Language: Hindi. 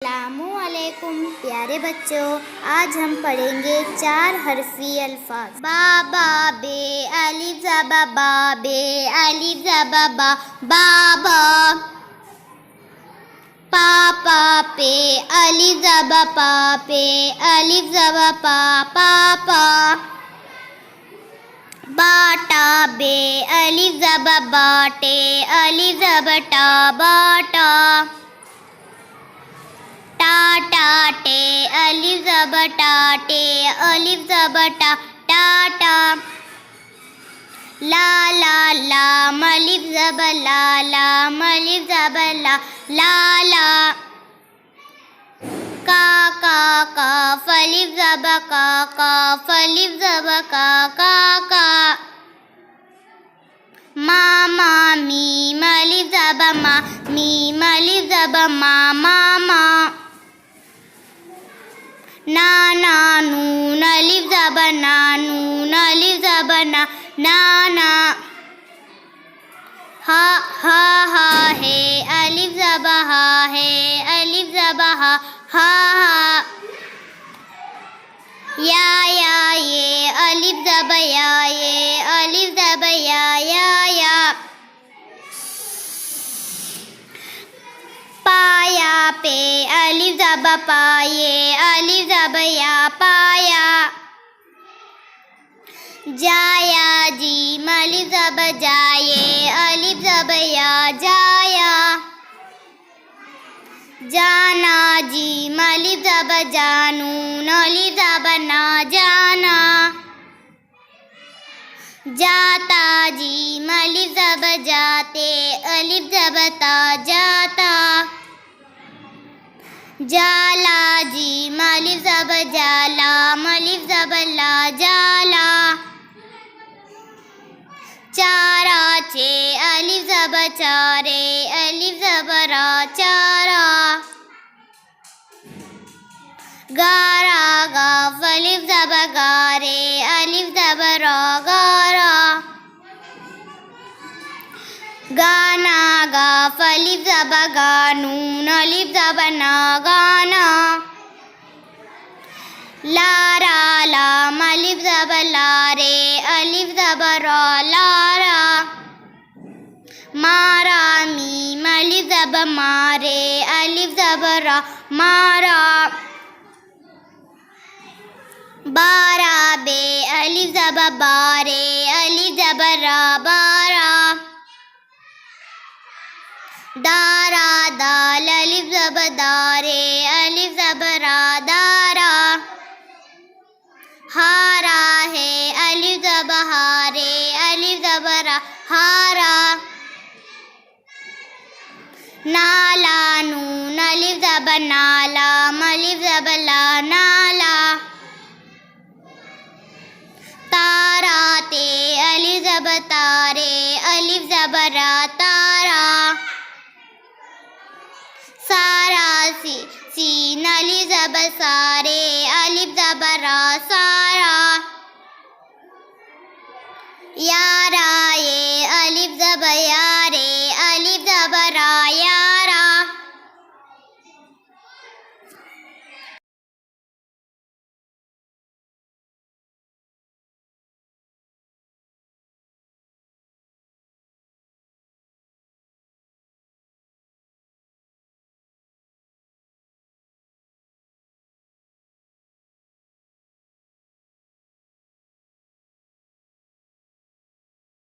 अस्सलामुअलैकुम प्यारे बच्चों, आज हम पढ़ेंगे 4 हरफी अल्फाज। बा बा बे अलिफ ज़बा बा बे अलिफ ज़बा बा बाबा। पा पा पे अलिफ ज़बा पा पे अलिफ ज़बा पा पापा। बाटा बे अलिफ ज़बा बाटे अलिफ ज़बा टा बाटा। टाटा टे अलिफ ज़बर टाटे अलिफ ज़बर टा टाटा। ला ला लाम अलिफ ज़बर ला लाम अलिफ ज़बर ला लाला। का काफ अलिफ ज़बर का काफ अलिफ ज़बर का काका। मामा मीम अलिफ ज़बर मा मीम अलिफ ज़बर मा मामा। नाना नून अलिफ ज़बर ना नून अलिफ ज़बर ना नाना। हा हा हा है अलिफ ज़बर हा है अलिफ ज़बर हा हा। या ये अलिफ ज़बर या ये अलिफ ज़बर या। पाया पे अलिफ ज़बर पाये अलिफ ज़बर या पाया। जाया जीम अलिफ ज़बर जाये अलिफ ज़बर या जाया। जाना जीम अलिफ ज़बर जानून अलिफ ज़बर ना जाना। जाता जीम अलिफ ज़बर जाते अलिफ ज़बर ता जाता। जाला जीम अलिफ ज़बर जाला अलिफ ज़बर ला जाला। चारा चे अलिफ ज़बर चारे अलिफ ज़बर रा चारा। गारा गाफ अलिफ ज़बर गारे अलिफ ज़बर रा गारा। गाना गाफ अलिफ ज़बर गानून अलिफ ज़बर ना गाना। लारा लाम अलिफ ज़बर लारे अलिफ ज़बर रा लारा। मारा मीम अलिफ ज़बर मारे अलिफ ज़बर रा मारा। बारा बे अलिफ ज़बर बारे अलिफ ज़बर रा बारा। दारा दाल अलिफ ज़बर दारे अलिफ ज़बर रा दारा। हारा है अलिफ ज़बर हारे अलिफ ज़बर रा हारा। नाला नून अलिफ ज़बर नाला अलिफ ज़बर ला नाला। तारा ते अलिफ ज़बर तारे अलिफ ज़बर रा तारा। सारा सीन अलिफ ज़बर सारे अलिफ ज़बर रा